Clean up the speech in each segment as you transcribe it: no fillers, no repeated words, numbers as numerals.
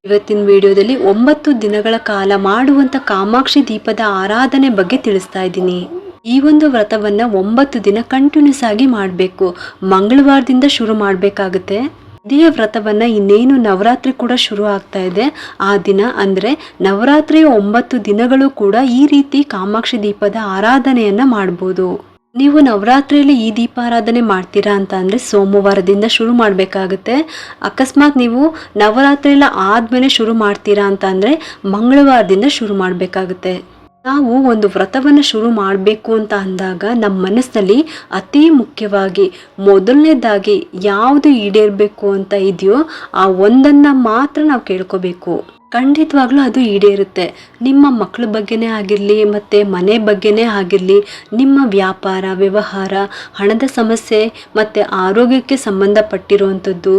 ಇವತ್ತಿನ ವಿಡಿಯೋದಲ್ಲಿ 9 ದಿನಗಳ ಕಾಲ ಮಾಡುವಂತ ಕಾಮಾಕ್ಷಿ ದೀಪದ ಆರಾಧನೆ ಬಗ್ಗೆ ತಿಳಿಸ್ತಾ ಇದ್ದೀನಿ. ಈ ಒಂದು ವ್ರತವನ್ನ 9 ದಿನ ಕಂಟಿನ್ಯೂಸ್ ಆಗಿ ಮಾಡಬೇಕು. ಮಂಗಳವಾರದಿಂದ ಶುರು ಮಾಡಬೇಕಾಗುತ್ತೆ. ಇದೇ ವ್ರತವನ್ನ ಇನ್ನೇನು ನವರಾತ್ರಿ ಕೂಡ ಶುರು ಆಗ್ತಾ ಇದೆ. ಆ ದಿನ ಅಂದ್ರೆ ನವರಾತ್ರಿಯ 9 ದಿನಗಳು ಕೂಡ ಈ ರೀತಿ ಕಾಮಾಕ್ಷಿ ದೀಪದ ಆರಾಧನೆಯನ್ನ ಮಾಡಬಹುದು. ನೀವು ನವರಾತ್ರಿಯಲ್ಲಿ ಈ ದೀಪಾರಾಧನೆ ಮಾಡ್ತೀರಾ ಅಂತ ಅಂದರೆ ಸೋಮವಾರದಿಂದ ಶುರು ಮಾಡಬೇಕಾಗುತ್ತೆ. ಅಕಸ್ಮಾತ್ ನೀವು ನವರಾತ್ರಿ ಎಲ್ಲ ಆದಮೇಲೆ ಶುರು ಮಾಡ್ತೀರಾ ಅಂತ ಅಂದರೆ ಮಂಗಳವಾರದಿಂದ ಶುರು ಮಾಡಬೇಕಾಗುತ್ತೆ. ನಾವು ಒಂದು ವ್ರತವನ್ನು ಶುರು ಮಾಡಬೇಕು ಅಂತ ಅಂದಾಗ ನಮ್ಮ ಮನಸ್ಸಿನಲ್ಲಿ ಅತಿ ಮುಖ್ಯವಾಗಿ ಮೊದಲನೇದಾಗಿ ಯಾವುದು ಈಡೇರಬೇಕು ಅಂತ ಇದೆಯೋ ಆ ಒಂದನ್ನು ಮಾತ್ರ ನಾವು ಕೇಳ್ಕೋಬೇಕು. ಖಂಡಿತವಾಗ್ಲೂ ಅದು ಈಡೇರುತ್ತೆ. ನಿಮ್ಮ ಮಕ್ಕಳ ಬಗ್ಗೆನೇ ಆಗಿರಲಿ, ಮತ್ತು ಮನೆ ಬಗ್ಗೆನೇ ಆಗಿರಲಿ, ನಿಮ್ಮ ವ್ಯಾಪಾರ ವ್ಯವಹಾರ, ಹಣದ ಸಮಸ್ಯೆ ಮತ್ತು ಆರೋಗ್ಯಕ್ಕೆ ಸಂಬಂಧಪಟ್ಟಿರುವಂಥದ್ದು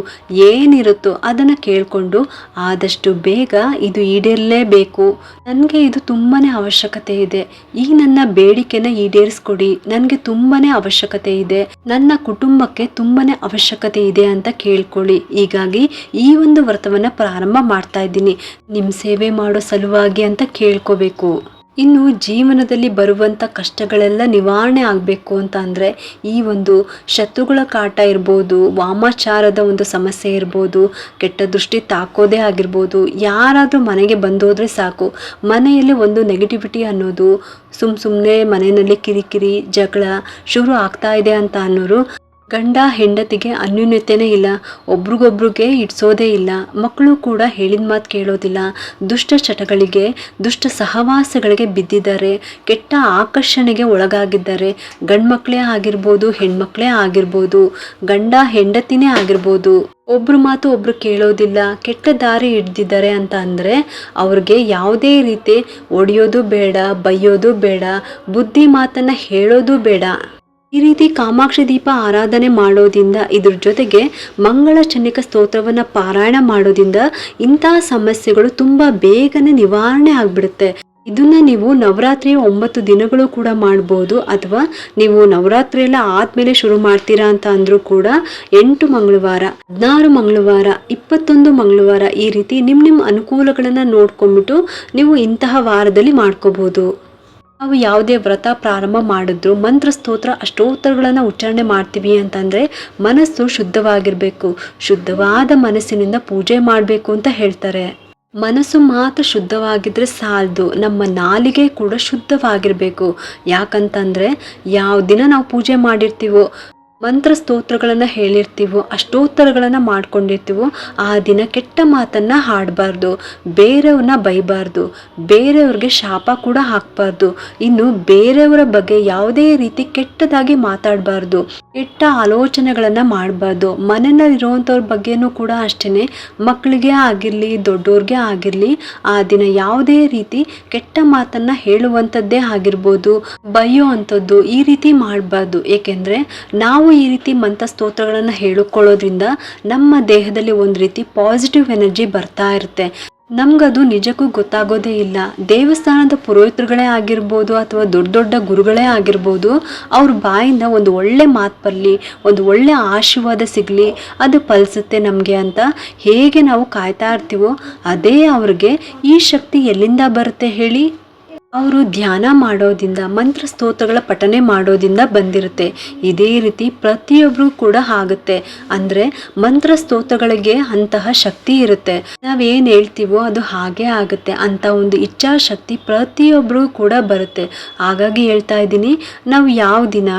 ಏನಿರುತ್ತೋ ಅದನ್ನು ಕೇಳಿಕೊಂಡು ಆದಷ್ಟು ಬೇಗ ಇದು ಈಡೇರಲೇಬೇಕು. ನನಗೆ ಇದು ತುಂಬಾ ಅವಶ್ಯಕತೆ ಇದೆ, ಈ ನನ್ನ ಬೇಡಿಕೆನ ಈಡೇರಿಸ್ಕೊಡಿ, ನನಗೆ ತುಂಬಾ ಅವಶ್ಯಕತೆ ಇದೆ, ನನ್ನ ಕುಟುಂಬಕ್ಕೆ ತುಂಬಾ ಅವಶ್ಯಕತೆ ಇದೆ ಅಂತ ಕೇಳ್ಕೊಳ್ಳಿ. ಹೀಗಾಗಿ ಈ ಒಂದು ವ್ರತವನ್ನು ಪ್ರಾರಂಭ ಮಾಡ್ತಾ ಇದ್ದೀನಿ ನಿಮ್ಮ ಸೇವೆ ಮಾಡೋ ಸಲುವಾಗಿ ಅಂತ ಕೇಳ್ಕೋಬೇಕು. ಇನ್ನು ಜೀವನದಲ್ಲಿ ಬರುವಂಥ ಕಷ್ಟಗಳೆಲ್ಲ ನಿವಾರಣೆ ಆಗಬೇಕು ಅಂತ ಅಂದರೆ ಈ ಒಂದು ಶತ್ರುಗಳ ಕಾಟ ಇರ್ಬೋದು, ವಾಮಾಚಾರದ ಒಂದು ಸಮಸ್ಯೆ ಇರ್ಬೋದು, ಕೆಟ್ಟ ದೃಷ್ಟಿ ತಾಕೋದೇ ಆಗಿರ್ಬೋದು, ಯಾರಾದರೂ ಮನೆಗೆ ಬಂದೋದ್ರೆ ಸಾಕು, ಮನೆಯಲ್ಲಿ ಒಂದು ನೆಗೆಟಿವಿಟಿ ಅನ್ನೋದು, ಸುಮ್ಮನೆ ಮನೆಯಲ್ಲಿ ಕಿರಿಕಿರಿ ಜಗಳ ಶುರು ಆಗ್ತಾ ಇದೆ ಅಂತ ಅನ್ನೋರು, ಗಂಡ ಹೆಂಡತಿಗೆ ಅನ್ಯೋನ್ಯತೆನೇ ಇಲ್ಲ, ಒಬ್ರಿಗೊಬ್ರಿಗೆ ಇಡ್ಸೋದೇ ಇಲ್ಲ, ಮಕ್ಕಳು ಕೂಡ ಹೇಳಿದ ಮಾತು ಕೇಳೋದಿಲ್ಲ, ದುಷ್ಟ ಚಟಗಳಿಗೆ ದುಷ್ಟ ಸಹವಾಸಗಳಿಗೆ ಬಿದ್ದಿದ್ದಾರೆ, ಕೆಟ್ಟ ಆಕರ್ಷಣೆಗೆ ಒಳಗಾಗಿದ್ದಾರೆ, ಗಂಡ್ಮಕ್ಳೇ ಆಗಿರ್ಬೋದು ಹೆಣ್ಮಕ್ಳೇ ಆಗಿರ್ಬೋದು, ಗಂಡ ಹೆಂಡತಿನೇ ಆಗಿರ್ಬೋದು, ಒಬ್ರು ಮಾತು ಒಬ್ರು ಕೇಳೋದಿಲ್ಲ, ಕೆಟ್ಟ ದಾರಿ ಹಿಡ್ದಿದ್ದಾರೆ ಅಂತ ಅಂದರೆ ಅವ್ರಿಗೆ ಯಾವುದೇ ರೀತಿ ಒಡೆಯೋದು ಬೇಡ, ಬೈಯೋದು ಬೇಡ, ಬುದ್ಧಿ ಮಾತನ್ನು ಹೇಳೋದು ಬೇಡ. ಈ ರೀತಿ ಕಾಮಾಕ್ಷಿ ದೀಪ ಆರಾಧನೆ ಮಾಡೋದ್ರಿಂದ, ಇದ್ರ ಜೊತೆಗೆ ಮಂಗಳ ಚಂಡಿಕಾ ಸ್ತೋತ್ರವನ್ನು ಪಾರಾಯಣ ಮಾಡೋದ್ರಿಂದ ಇಂತಹ ಸಮಸ್ಯೆಗಳು ತುಂಬ ಬೇಗನೆ ನಿವಾರಣೆ ಆಗಿಬಿಡುತ್ತೆ. ಇದನ್ನ ನೀವು ನವರಾತ್ರಿಯ 9 ದಿನಗಳು ಕೂಡ ಮಾಡ್ಬೋದು, ಅಥವಾ ನೀವು ನವರಾತ್ರಿ ಎಲ್ಲ ಆದಮೇಲೆ ಶುರು ಮಾಡ್ತೀರಾ ಅಂತ ಅಂದರೂ ಕೂಡ 8 ಮಂಗಳವಾರ, 16 ಮಂಗಳವಾರ, 21 ಮಂಗಳವಾರ ಈ ರೀತಿ ನಿಮ್ಮ ಅನುಕೂಲಗಳನ್ನು ನೋಡ್ಕೊಂಡ್ಬಿಟ್ಟು ನೀವು ಇಂತಹ ವಾರದಲ್ಲಿ ಮಾಡ್ಕೋಬೋದು. ನಾವು ಯಾವುದೇ ವ್ರತ ಪ್ರಾರಂಭ ಮಾಡಿದ್ರು ಮಂತ್ರ ಸ್ತೋತ್ರ ಅಷ್ಟೋತ್ತರಗಳನ್ನು ಉಚ್ಚಾರಣೆ ಮಾಡ್ತೀವಿ ಅಂತಂದರೆ ಮನಸ್ಸು ಶುದ್ಧವಾಗಿರಬೇಕು. ಶುದ್ಧವಾದ ಮನಸ್ಸಿನಿಂದ ಪೂಜೆ ಮಾಡಬೇಕು ಅಂತ ಹೇಳ್ತಾರೆ. ಮನಸ್ಸು ಮಾತ್ರ ಶುದ್ಧವಾಗಿದ್ರೆ ಸಾಲದು, ನಮ್ಮ ನಾಲಿಗೆ ಕೂಡ ಶುದ್ಧವಾಗಿರಬೇಕು. ಯಾಕಂತಂದರೆ ಯಾವ ದಿನ ನಾವು ಪೂಜೆ ಮಾಡಿರ್ತೀವೋ, ಮಂತ್ರ ಸ್ತೋತ್ರಗಳನ್ನು ಹೇಳಿರ್ತೀವೋ, ಅಷ್ಟೋತ್ತರಗಳನ್ನು ಮಾಡ್ಕೊಂಡಿರ್ತೀವೋ ಆ ದಿನ ಕೆಟ್ಟ ಮಾತನ್ನು ಹಾಡಬಾರ್ದು, ಬೇರೆಯವ್ರನ್ನ ಬೈಬಾರ್ದು, ಬೇರೆಯವ್ರಿಗೆ ಶಾಪ ಕೂಡ ಹಾಕಬಾರ್ದು, ಇನ್ನು ಬೇರೆಯವರ ಬಗ್ಗೆ ಯಾವುದೇ ರೀತಿ ಕೆಟ್ಟದಾಗಿ ಮಾತಾಡಬಾರ್ದು, ಕೆಟ್ಟ ಆಲೋಚನೆಗಳನ್ನು ಮಾಡಬಾರ್ದು. ಮನೆಯಲ್ಲಿರುವಂಥವ್ರ ಬಗ್ಗೆನೂ ಕೂಡ ಅಷ್ಟೇ, ಮಕ್ಕಳಿಗೆ ಆಗಿರಲಿ ದೊಡ್ಡವ್ರಿಗೆ ಆಗಿರಲಿ ಆ ದಿನ ಯಾವುದೇ ರೀತಿ ಕೆಟ್ಟ ಮಾತನ್ನು ಹೇಳುವಂಥದ್ದೇ ಆಗಿರ್ಬೋದು, ಬೈಯೋ ಅಂಥದ್ದು ಈ ರೀತಿ ಮಾಡಬಾರ್ದು. ಏಕೆಂದರೆ ನಾವು ಈ ರೀತಿ ಮಂತ್ರ ಸ್ತೋತ್ರಗಳನ್ನು ಹೇಳಿಕೊಳ್ಳೋದ್ರಿಂದ ನಮ್ಮ ದೇಹದಲ್ಲಿ ಒಂದು ರೀತಿ ಪಾಸಿಟಿವ್ ಎನರ್ಜಿ ಬರ್ತಾ ಇರುತ್ತೆ. ನಮ್ಗದು ನಿಜಕ್ಕೂ ಗೊತ್ತಾಗೋದೇ ಇಲ್ಲ. ದೇವಸ್ಥಾನದ ಪುರೋಹಿತರುಗಳೇ ಆಗಿರ್ಬೋದು ಅಥವಾ ದೊಡ್ಡ ದೊಡ್ಡ ಗುರುಗಳೇ ಆಗಿರ್ಬೋದು, ಅವ್ರ ಬಾಯಿಂದ ಒಂದು ಒಳ್ಳೆ ಮಾತು ಬರಲಿ, ಒಂದು ಒಳ್ಳೆ ಆಶೀರ್ವಾದ ಸಿಗಲಿ, ಅದು ಫಲಿಸುತ್ತೆ ನಮಗೆ ಅಂತ ಹೇಗೆ ನಾವು ಕಾಯ್ತಾ ಇರ್ತೀವೋ ಅದೇ ಅವ್ರಿಗೆ ಈ ಶಕ್ತಿ ಎಲ್ಲಿಂದ ಬರುತ್ತೆ ಹೇಳಿ? ಅವರು ಧ್ಯಾನ ಮಾಡೋದ್ರಿಂದ, ಮಂತ್ರ ಸ್ತೋತ್ರಗಳ ಪಠನೆ ಮಾಡೋದ್ರಿಂದ ಬಂದಿರುತ್ತೆ. ಇದೇ ರೀತಿ ಪ್ರತಿಯೊಬ್ಬರು ಕೂಡ ಆಗುತ್ತೆ. ಅಂದರೆ ಮಂತ್ರ ಸ್ತೋತ್ರಗಳಿಗೆ ಅಂತಹ ಶಕ್ತಿ ಇರುತ್ತೆ. ನಾವೇನು ಹೇಳ್ತೀವೋ ಅದು ಹಾಗೇ ಆಗುತ್ತೆ ಅಂತ ಒಂದು ಇಚ್ಛಾಶಕ್ತಿ ಪ್ರತಿಯೊಬ್ಬರು ಕೂಡ ಬರುತ್ತೆ. ಹಾಗಾಗಿ ಹೇಳ್ತಾ ಇದ್ದೀನಿ, ನಾವು ಯಾವ ದಿನ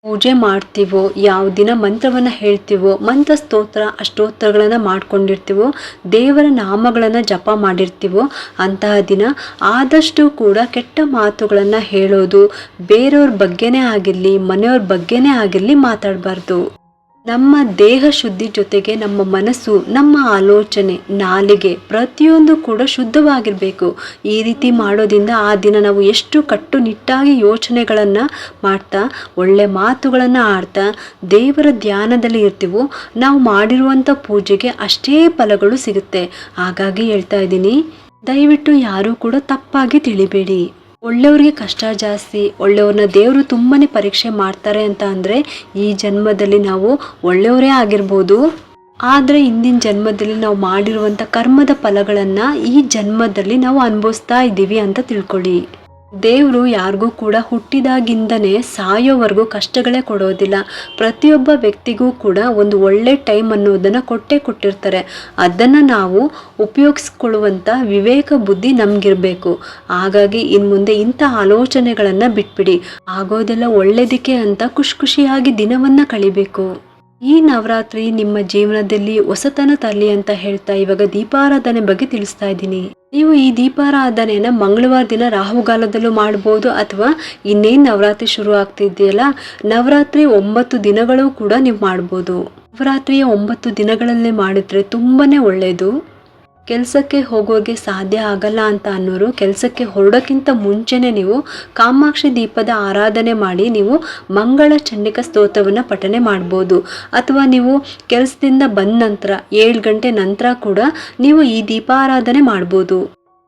ಪೂಜೆ ಮಾಡ್ತೀವೋ, ಯಾವ ದಿನ ಮಂತ್ರವನ್ನು ಹೇಳ್ತೀವೋ, ಮಂತ್ರ ಸ್ತೋತ್ರ ಅಷ್ಟೋತ್ತರಗಳನ್ನು ಮಾಡ್ಕೊಂಡಿರ್ತೀವೋ, ದೇವರ ನಾಮಗಳನ್ನು ಜಪ ಮಾಡಿರ್ತೀವೋ ಅಂತಹ ದಿನ ಆದಷ್ಟು ಕೂಡ ಕೆಟ್ಟ ಮಾತುಗಳನ್ನು ಹೇಳೋದು, ಬೇರೆಯವ್ರ ಬಗ್ಗೆನೇ ಆಗಿರಲಿ ಮನೆಯವ್ರ ಬಗ್ಗೆನೇ ಆಗಿರಲಿ ಮಾತಾಡಬಾರ್ದು. ನಮ್ಮ ದೇಹ ಶುದ್ಧಿ ಜೊತೆಗೆ ನಮ್ಮ ಮನಸ್ಸು, ನಮ್ಮ ಆಲೋಚನೆ, ನಾಲಿಗೆ ಪ್ರತಿಯೊಂದು ಕೂಡ ಶುದ್ಧವಾಗಿರಬೇಕು. ಈ ರೀತಿ ಮಾಡೋದ್ರಿಂದ ಆ ದಿನ ನಾವು ಎಷ್ಟು ಕಟ್ಟುನಿಟ್ಟಾಗಿ ಯೋಚನೆಗಳನ್ನು ಮಾಡ್ತಾ, ಒಳ್ಳೆ ಮಾತುಗಳನ್ನು ಆಡ್ತಾ ದೇವರ ಧ್ಯಾನದಲ್ಲಿ ಇರ್ತೀವೋ, ನಾವು ಮಾಡಿರುವಂಥ ಪೂಜೆಗೆ ಅಷ್ಟೇ ಫಲಗಳು ಸಿಗುತ್ತೆ. ಹಾಗಾಗಿ ಹೇಳ್ತಾ ಇದ್ದೀನಿ, ದಯವಿಟ್ಟು ಯಾರೂ ಕೂಡ ತಪ್ಪಾಗಿ ತಿಳಿಬೇಡಿ. ಒಳ್ಳೆಯವ್ರಿಗೆ ಕಷ್ಟ ಜಾಸ್ತಿ, ಒಳ್ಳೆಯವ್ರನ್ನ ದೇವರು ತುಂಬನೇ ಪರೀಕ್ಷೆ ಮಾಡ್ತಾರೆ ಅಂತ ಅಂದರೆ ಈ ಜನ್ಮದಲ್ಲಿ ನಾವು ಒಳ್ಳೆಯವರೇ ಆಗಿರ್ಬೋದು, ಆದರೆ ಇಂದಿನ ಜನ್ಮದಲ್ಲಿ ನಾವು ಮಾಡಿರುವಂಥ ಕರ್ಮದ ಫಲಗಳನ್ನು ಈ ಜನ್ಮದಲ್ಲಿ ನಾವು ಅನುಭವಿಸ್ತಾ ಇದ್ದೀವಿ ಅಂತ ತಿಳ್ಕೊಳ್ಳಿ. ದೇವರು ಯಾರಿಗೂ ಕೂಡ ಹುಟ್ಟಿದಾಗಿಂದನೇ ಸಾಯೋವರೆಗೂ ಕಷ್ಟಗಳೇ ಕೊಡೋದಿಲ್ಲ. ಪ್ರತಿಯೊಬ್ಬ ವ್ಯಕ್ತಿಗೂ ಕೂಡ ಒಂದು ಒಳ್ಳೆ ಟೈಮ್ ಅನ್ನೋದನ್ನು ಕೊಟ್ಟಿರ್ತಾರೆ. ಅದನ್ನು ನಾವು ಉಪಯೋಗಿಸ್ಕೊಳ್ಳುವಂಥ ವಿವೇಕ ಬುದ್ಧಿ ನಮಗಿರಬೇಕು. ಹಾಗಾಗಿ ಇನ್ನು ಮುಂದೆ ಇಂಥ ಆಲೋಚನೆಗಳನ್ನು ಬಿಟ್ಬಿಡಿ. ಆಗೋದೆಲ್ಲ ಒಳ್ಳೆಯದಕ್ಕೆ ಅಂತ ಖುಷಿಯಾಗಿ ದಿನವನ್ನು ಕಳಿಬೇಕು. ಈ ನವರಾತ್ರಿ ನಿಮ್ಮ ಜೀವನದಲ್ಲಿ ಹೊಸತನ ತರಲಿ ಅಂತ ಹೇಳ್ತಾ ಇವಾಗ ದೀಪಾರಾಧನೆ ಬಗ್ಗೆ ತಿಳಿಸ್ತಾ ಇದ್ದೀನಿ. ನೀವು ಈ ದೀಪಾರಾಧನೆನ ಮಂಗಳವಾರ ದಿನ ರಾಹುಗಾಲದಲ್ಲೂ ಮಾಡ್ಬೋದು, ಅಥವಾ ಇನ್ನೇನು ನವರಾತ್ರಿ ಶುರು ಆಗ್ತಿದೆಯಲ್ಲ, ನವರಾತ್ರಿ 9 ದಿನಗಳು ಕೂಡ ನೀವು ಮಾಡ್ಬೋದು. ನವರಾತ್ರಿಯ 9 ದಿನಗಳಲ್ಲೇ ಮಾಡಿದ್ರೆ ತುಂಬಾನೇ ಒಳ್ಳೆಯದು. ಕೆಲಸಕ್ಕೆ ಹೋಗೋಗೆ ಸಾಧ್ಯ ಆಗಲ್ಲ ಅಂತ ಅನ್ನೋರು ಕೆಲಸಕ್ಕೆ ಹೊರಡೋಕ್ಕಿಂತ ಮುಂಚೆನೇ ನೀವು ಕಾಮಾಕ್ಷಿ ದೀಪದ ಆರಾಧನೆ ಮಾಡಿ ನೀವು ಮಂಗಳ ಚಂಡಿಕಾ ಸ್ತೋತ್ರವನ್ನು ಪಠನೆ ಮಾಡ್ಬೋದು. ಅಥವಾ ನೀವು ಕೆಲಸದಿಂದ ಬಂದ ನಂತರ 7 ಗಂಟೆ ನಂತರ ಕೂಡ ನೀವು ಈ ದೀಪಾರಾಧನೆ ಮಾಡ್ಬೋದು.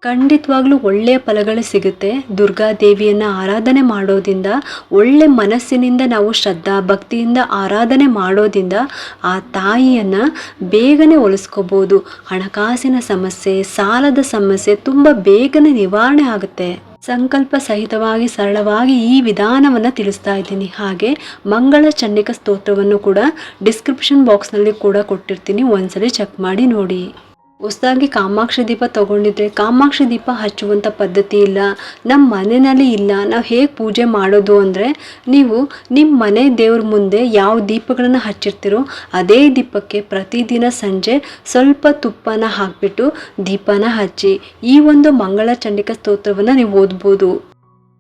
ಖಂಡಿತವಾಗ್ಲೂ ಒಳ್ಳೆಯ ಫಲಗಳು ಸಿಗುತ್ತೆ. ದುರ್ಗಾದೇವಿಯನ್ನು ಆರಾಧನೆ ಮಾಡೋದ್ರಿಂದ, ಒಳ್ಳೆ ಮನಸ್ಸಿನಿಂದ ನಾವು ಶ್ರದ್ಧಾ ಭಕ್ತಿಯಿಂದ ಆರಾಧನೆ ಮಾಡೋದ್ರಿಂದ ಆ ತಾಯಿಯನ್ನು ಬೇಗನೆ ಒಲಿಸ್ಕೋಬೋದು. ಹಣಕಾಸಿನ ಸಮಸ್ಯೆ, ಸಾಲದ ಸಮಸ್ಯೆ ತುಂಬ ಬೇಗನೆ ನಿವಾರಣೆ ಆಗುತ್ತೆ. ಸಂಕಲ್ಪ ಸಹಿತವಾಗಿ ಸರಳವಾಗಿ ಈ ವಿಧಾನವನ್ನು ತಿಳಿಸ್ತಾ ಇದ್ದೀನಿ. ಹಾಗೆ ಮಂಗಳ ಚಂಡಿಕಾ ಸ್ತೋತ್ರವನ್ನು ಕೂಡ ಡಿಸ್ಕ್ರಿಪ್ಷನ್ ಬಾಕ್ಸ್ನಲ್ಲಿ ಕೂಡ ಕೊಟ್ಟಿರ್ತೀನಿ, ಒಂದ್ಸಲಿ ಚೆಕ್ ಮಾಡಿ ನೋಡಿ. ಹೊಸದಾಗಿ ಕಾಮಾಕ್ಷಿ ದೀಪ ತೊಗೊಂಡಿದ್ರೆ ಕಾಮಾಕ್ಷಿ ದೀಪ ಹಚ್ಚುವಂಥ ಪದ್ಧತಿ ಇಲ್ಲ, ನಮ್ಮ ಮನೆಯಲ್ಲಿ ಇಲ್ಲ, ನಾವು ಹೇಗೆ ಪೂಜೆ ಮಾಡೋದು ಅಂದರೆ, ನೀವು ನಿಮ್ಮ ಮನೆ ದೇವ್ರ ಮುಂದೆ ಯಾವ ದೀಪಗಳನ್ನು ಹಚ್ಚಿರ್ತೀರೋ ಅದೇ ದೀಪಕ್ಕೆ ಪ್ರತಿದಿನ ಸಂಜೆ ಸ್ವಲ್ಪ ತುಪ್ಪನ ಹಾಕಿಬಿಟ್ಟು ದೀಪನ ಹಚ್ಚಿ ಈ ಒಂದು ಮಂಗಳ ಚಂಡಿಕಾ ಸ್ತೋತ್ರವನ್ನು ನೀವು ಓದ್ಬೋದು.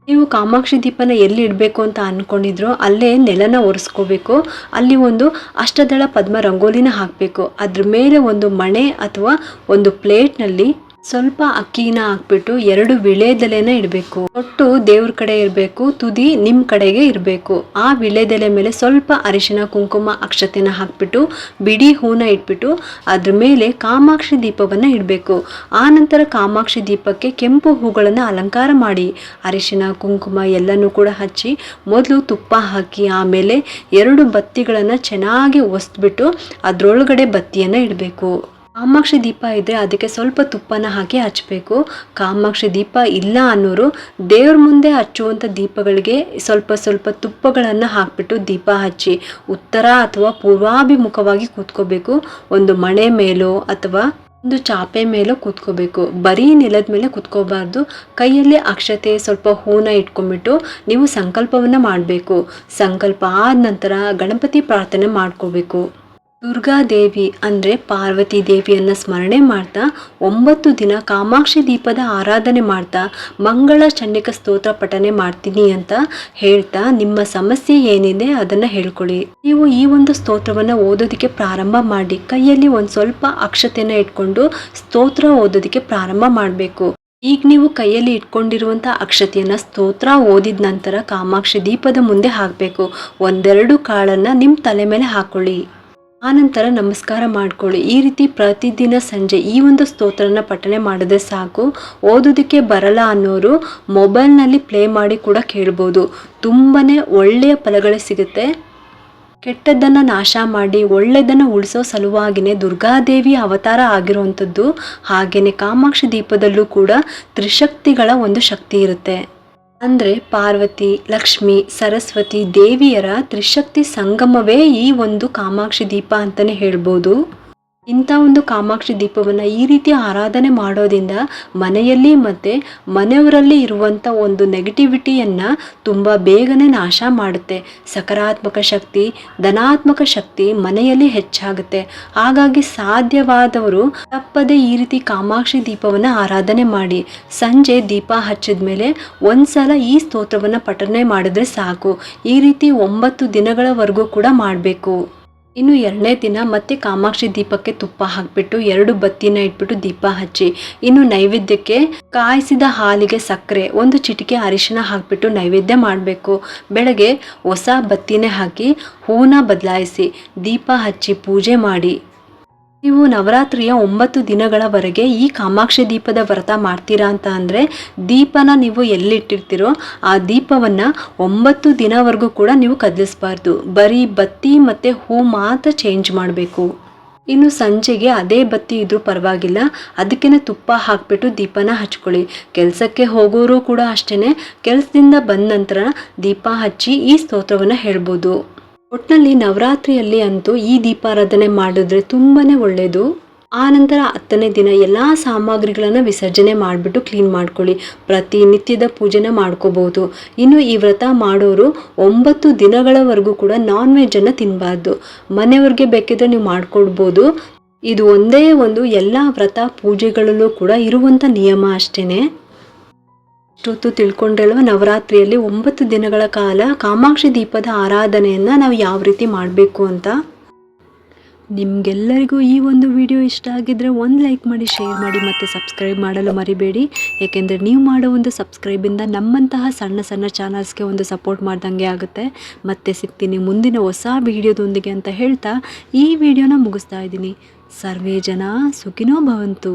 ನೀವು ಕಾಮಾಕ್ಷಿ ದೀಪನ ಎಲ್ಲಿ ಇಡಬೇಕು ಅಂತ ಅಂದ್ಕೊಂಡಿದ್ರೋ ಅಲ್ಲೇ ನೆಲನ ಒರೆಸ್ಕೋಬೇಕು. ಅಲ್ಲಿ ಒಂದು ಅಷ್ಟದಳ ಪದ್ಮ ರಂಗೋಲಿನ ಹಾಕಬೇಕು. ಅದ್ರ ಮೇಲೆ ಒಂದು ಮಣೆ ಅಥವಾ ಒಂದು ಪ್ಲೇಟ್ನಲ್ಲಿ ಸ್ವಲ್ಪ ಅಕ್ಕಿನ ಹಾಕ್ಬಿಟ್ಟು 2 ವಿಳೆದೆಲೆನ ಇಡಬೇಕು. ಒಟ್ಟು ದೇವ್ರ ಕಡೆ ಇರಬೇಕು, ತುದಿ ನಿಮ್ಮ ಕಡೆಗೆ ಇರಬೇಕು. ಆ ವಿಳೆದೆಲೆ ಮೇಲೆ ಸ್ವಲ್ಪ ಅರಿಶಿನ ಕುಂಕುಮ ಅಕ್ಷತೆನ ಹಾಕ್ಬಿಟ್ಟು ಬಿಡಿ ಹೂನ ಇಟ್ಬಿಟ್ಟು ಅದ್ರ ಮೇಲೆ ಕಾಮಾಕ್ಷಿ ದೀಪವನ್ನು ಇಡಬೇಕು. ಆ ನಂತರ ಕಾಮಾಕ್ಷಿ ದೀಪಕ್ಕೆ ಕೆಂಪು ಹೂಗಳನ್ನು ಅಲಂಕಾರ ಮಾಡಿ ಅರಿಶಿನ ಕುಂಕುಮ ಎಲ್ಲನೂ ಕೂಡ ಹಚ್ಚಿ ಮೊದಲು ತುಪ್ಪ ಹಾಕಿ ಆಮೇಲೆ 2 ಬತ್ತಿಗಳನ್ನು ಚೆನ್ನಾಗಿ ಒಸ್ಬಿಟ್ಟು ಅದರೊಳಗಡೆ ಬತ್ತಿಯನ್ನು ಇಡಬೇಕು. ಕಾಮಾಕ್ಷಿ ದೀಪ ಇದ್ದರೆ ಅದಕ್ಕೆ ಸ್ವಲ್ಪ ತುಪ್ಪನ ಹಾಕಿ ಹಚ್ಚಬೇಕು. ಕಾಮಾಕ್ಷಿ ದೀಪ ಇಲ್ಲ ಅನ್ನೋರು ದೇವ್ರ ಮುಂದೆ ಹಚ್ಚುವಂಥ ದೀಪಗಳಿಗೆ ಸ್ವಲ್ಪ ತುಪ್ಪಗಳನ್ನು ಹಾಕಿಬಿಟ್ಟು ದೀಪ ಹಚ್ಚಿ ಉತ್ತರ ಅಥವಾ ಪೂರ್ವಾಭಿಮುಖವಾಗಿ ಕೂತ್ಕೋಬೇಕು. ಒಂದು ಮಣೆ ಮೇಲೋ ಅಥವಾ ಒಂದು ಚಾಪೆ ಮೇಲೋ ಕೂತ್ಕೋಬೇಕು. ಬರೀ ನೆಲದ ಮೇಲೆ ಕೂತ್ಕೋಬಾರ್ದು. ಕೈಯಲ್ಲಿ ಅಕ್ಷತೆ ಸ್ವಲ್ಪ ಹೂನ ಇಟ್ಕೊಂಡ್ಬಿಟ್ಟು ನೀವು ಸಂಕಲ್ಪವನ್ನು ಮಾಡಬೇಕು. ಸಂಕಲ್ಪ ಆದ ನಂತರ ಗಣಪತಿ ಪ್ರಾರ್ಥನೆ ಮಾಡ್ಕೋಬೇಕು. ದುರ್ಗಾದೇವಿ ಅಂದರೆ ಪಾರ್ವತಿ ದೇವಿಯನ್ನು ಸ್ಮರಣೆ ಮಾಡ್ತಾ 9 ದಿನ ಕಾಮಾಕ್ಷಿ ದೀಪದ ಆರಾಧನೆ ಮಾಡ್ತಾ ಮಂಗಳ ಚಂಡಿಕಾ ಸ್ತೋತ್ರ ಪಠನೆ ಮಾಡ್ತೀನಿ ಅಂತ ಹೇಳ್ತಾ ನಿಮ್ಮ ಸಮಸ್ಯೆ ಏನಿದೆ ಅದನ್ನು ಹೇಳ್ಕೊಳ್ಳಿ. ನೀವು ಈ ಒಂದು ಸ್ತೋತ್ರವನ್ನು ಓದೋದಕ್ಕೆ ಪ್ರಾರಂಭ ಮಾಡಿ ಕೈಯಲ್ಲಿ ಒಂದು ಸ್ವಲ್ಪ ಅಕ್ಷತೆಯನ್ನು ಇಟ್ಕೊಂಡು ಸ್ತೋತ್ರ ಓದೋದಕ್ಕೆ ಪ್ರಾರಂಭ ಮಾಡಬೇಕು. ಈಗ ನೀವು ಕೈಯಲ್ಲಿ ಇಟ್ಕೊಂಡಿರುವಂಥ ಅಕ್ಷತೆಯನ್ನು ಸ್ತೋತ್ರ ಓದಿದ ನಂತರ ಕಾಮಾಕ್ಷಿ ದೀಪದ ಮುಂದೆ ಹಾಕಬೇಕು. 1-2 ಕಾಳನ್ನು ನಿಮ್ಮ ತಲೆ ಮೇಲೆ ಹಾಕೊಳ್ಳಿ. ಆನಂತರ ನಮಸ್ಕಾರ ಮಾಡ್ಕೊಳ್ಳಿ. ಈ ರೀತಿ ಪ್ರತಿದಿನ ಸಂಜೆ ಈ ಒಂದು ಸ್ತೋತ್ರನ ಪಠನೆ ಮಾಡಿದ್ರೆ ಸಾಕು. ಓದೋದಕ್ಕೆ ಬರಲ್ಲ ಅನ್ನೋರು ಮೊಬೈಲ್ನಲ್ಲಿ ಪ್ಲೇ ಮಾಡಿ ಕೂಡ ಕೇಳ್ಬೋದು. ತುಂಬಾ ಒಳ್ಳೆಯ ಫಲಗಳೇ ಸಿಗುತ್ತೆ. ಕೆಟ್ಟದ್ದನ್ನು ನಾಶ ಮಾಡಿ ಒಳ್ಳೆಯದನ್ನು ಉಳಿಸೋ ಸಲುವಾಗಿನೇ ದುರ್ಗಾದೇವಿ ಅವತಾರ ಆಗಿರುವಂಥದ್ದು. ಹಾಗೆಯೇ ಕಾಮಾಕ್ಷಿ ದೀಪದಲ್ಲೂ ಕೂಡ ತ್ರಿಶಕ್ತಿಗಳ ಒಂದು ಶಕ್ತಿ ಇರುತ್ತೆ. ಅಂದರೆ ಪಾರ್ವತಿ, ಲಕ್ಷ್ಮಿ, ಸರಸ್ವತಿ ದೇವಿಯರ ತ್ರಿಶಕ್ತಿ ಸಂಗಮವೇ ಈ ಒಂದು ಕಾಮಾಕ್ಷಿ ದೀಪ ಅಂತಲೇ ಹೇಳ್ಬೋದು. ಇಂಥ ಒಂದು ಕಾಮಾಕ್ಷಿ ದೀಪವನ್ನು ಈ ರೀತಿ ಆರಾಧನೆ ಮಾಡೋದ್ರಿಂದ ಮನೆಯಲ್ಲಿ ಮತ್ತು ಮನೆಯವರಲ್ಲಿ ಇರುವಂಥ ಒಂದು ನೆಗೆಟಿವಿಟಿಯನ್ನು ತುಂಬ ಬೇಗನೆ ನಾಶ ಮಾಡುತ್ತೆ. ಸಕಾರಾತ್ಮಕ ಶಕ್ತಿ, ಧನಾತ್ಮಕ ಶಕ್ತಿ ಮನೆಯಲ್ಲಿ ಹೆಚ್ಚಾಗುತ್ತೆ. ಹಾಗಾಗಿ ಸಾಧ್ಯವಾದವರು ತಪ್ಪದೆ ಈ ರೀತಿ ಕಾಮಾಕ್ಷಿ ದೀಪವನ್ನು ಆರಾಧನೆ ಮಾಡಿ ಸಂಜೆ ದೀಪ ಹಚ್ಚಿದ ಮೇಲೆ ಒಂದ್ಸಲ ಈ ಸ್ತೋತ್ರವನ್ನು ಪಠನೆ ಮಾಡಿದ್ರೆ ಸಾಕು. ಈ ರೀತಿ 9 ದಿನಗಳವರೆಗೂ ಕೂಡ ಮಾಡಬೇಕು. ಇನ್ನು 2ನೇ ದಿನ ಮತ್ತೆ ಕಾಮಾಕ್ಷಿ ದೀಪಕ್ಕೆ ತುಪ್ಪ ಹಾಕಿಬಿಟ್ಟು 2 ಬತ್ತಿನ ಇಟ್ಬಿಟ್ಟು ದೀಪ ಹಚ್ಚಿ, ಇನ್ನು ನೈವೇದ್ಯಕ್ಕೆ ಕಾಯಿಸಿದ ಹಾಲಿಗೆ ಸಕ್ಕರೆ 1 ಚಿಟಿಕೆ ಅರಿಶಿನ ಹಾಕಿಬಿಟ್ಟು ನೈವೇದ್ಯ ಮಾಡಬೇಕು. ಬೆಳಗ್ಗೆ ಹೊಸ ಬತ್ತಿನೇ ಹಾಕಿ ಹೂನ ಬದಲಾಯಿಸಿ ದೀಪ ಹಚ್ಚಿ ಪೂಜೆ ಮಾಡಿ. ನೀವು ನವರಾತ್ರಿಯ 9 ದಿನಗಳವರೆಗೆ ಈ ಕಾಮಾಕ್ಷಿ ದೀಪದ ವ್ರತ ಮಾಡ್ತೀರಾ ಅಂತ ಅಂದರೆ ದೀಪನ ನೀವು ಎಲ್ಲಿಟ್ಟಿರ್ತೀರೋ ಆ ದೀಪವನ್ನು 9 ದಿನವರೆಗೂ ಕೂಡ ನೀವು ಕದಲಿಸಬಾರ್ದು. ಬರೀ ಬತ್ತಿ ಮತ್ತು ಹೂ ಮಾತ್ರ ಚೇಂಜ್ ಮಾಡಬೇಕು. ಇನ್ನು ಸಂಜೆಗೆ ಅದೇ ಬತ್ತಿ ಇದ್ರೂ ಪರವಾಗಿಲ್ಲ, ಅದಕ್ಕೇನೆ ತುಪ್ಪ ಹಾಕ್ಬಿಟ್ಟು ದೀಪನ ಹಚ್ಕೊಳ್ಳಿ. ಕೆಲಸಕ್ಕೆ ಹೋಗೋರು ಕೂಡ ಅಷ್ಟೇ, ಕೆಲಸದಿಂದ ಬಂದ ನಂತರ ದೀಪ ಹಚ್ಚಿ ಈ ಸ್ತೋತ್ರವನ್ನು ಹೇಳ್ಬೋದು. ಒಟ್ಟಿನಲ್ಲಿ ನವರಾತ್ರಿಯಲ್ಲಿ ಅಂತೂ ಈ ದೀಪಾರಾಧನೆ ಮಾಡಿದ್ರೆ ತುಂಬಾ ಒಳ್ಳೆಯದು. ಆ ನಂತರ 10ನೇ ದಿನ ಎಲ್ಲ ಸಾಮಗ್ರಿಗಳನ್ನು ವಿಸರ್ಜನೆ ಮಾಡಿಬಿಟ್ಟು ಕ್ಲೀನ್ ಮಾಡ್ಕೊಳ್ಳಿ. ಪ್ರತಿನಿತ್ಯದ ಪೂಜೆನ ಮಾಡ್ಕೋಬಹುದು. ಇನ್ನು ಈ ವ್ರತ ಮಾಡೋರು 9 ದಿನಗಳವರೆಗೂ ಕೂಡ ನಾನ್ ವೆಜ್ಜನ್ನು ತಿನ್ನಬಾರ್ದು. ಮನೆಯವ್ರಿಗೆ ಬೇಕಿದ್ರೆ ನೀವು ಮಾಡ್ಕೊಡ್ಬೋದು. ಇದು ಒಂದೇ ಒಂದು ಎಲ್ಲ ವ್ರತ ಪೂಜೆಗಳಲ್ಲೂ ಕೂಡ ಇರುವಂಥ ನಿಯಮ ಅಷ್ಟೇ. ಇಷ್ಟೊತ್ತು ತಿಳ್ಕೊಂಡ್ರಲ್ವ ನವರಾತ್ರಿಯಲ್ಲಿ 9 ದಿನಗಳ ಕಾಲ ಕಾಮಾಕ್ಷಿ ದೀಪದ ಆರಾಧನೆಯನ್ನು ನಾವು ಯಾವ ರೀತಿ ಮಾಡಬೇಕು ಅಂತ. ನಿಮಗೆಲ್ಲರಿಗೂ ಈ ಒಂದು ವಿಡಿಯೋ ಇಷ್ಟ ಆಗಿದ್ದರೆ ಒಂದು ಲೈಕ್ ಮಾಡಿ, ಶೇರ್ ಮಾಡಿ ಮತ್ತು ಸಬ್ಸ್ಕ್ರೈಬ್ ಮಾಡಲು ಮರಿಬೇಡಿ. ಏಕೆಂದರೆ ನೀವು ಮಾಡೋ ಒಂದು ಸಬ್ಸ್ಕ್ರೈಬಿಂದ ನಮ್ಮಂತಹ ಸಣ್ಣ ಸಣ್ಣ ಚಾನಲ್ಸ್ಗೆ ಒಂದು ಸಪೋರ್ಟ್ ಮಾಡ್ದಂಗೆ ಆಗುತ್ತೆ. ಮತ್ತೆ ಸಿಗ್ತೀನಿ ಮುಂದಿನ ಹೊಸ ವಿಡಿಯೋದೊಂದಿಗೆ ಅಂತ ಹೇಳ್ತಾ ಈ ವಿಡಿಯೋನ ಮುಗಿಸ್ತಾ ಇದ್ದೀನಿ. ಸರ್ವೇ ಜನ ಸುಖಿನೋ ಭವಂತು.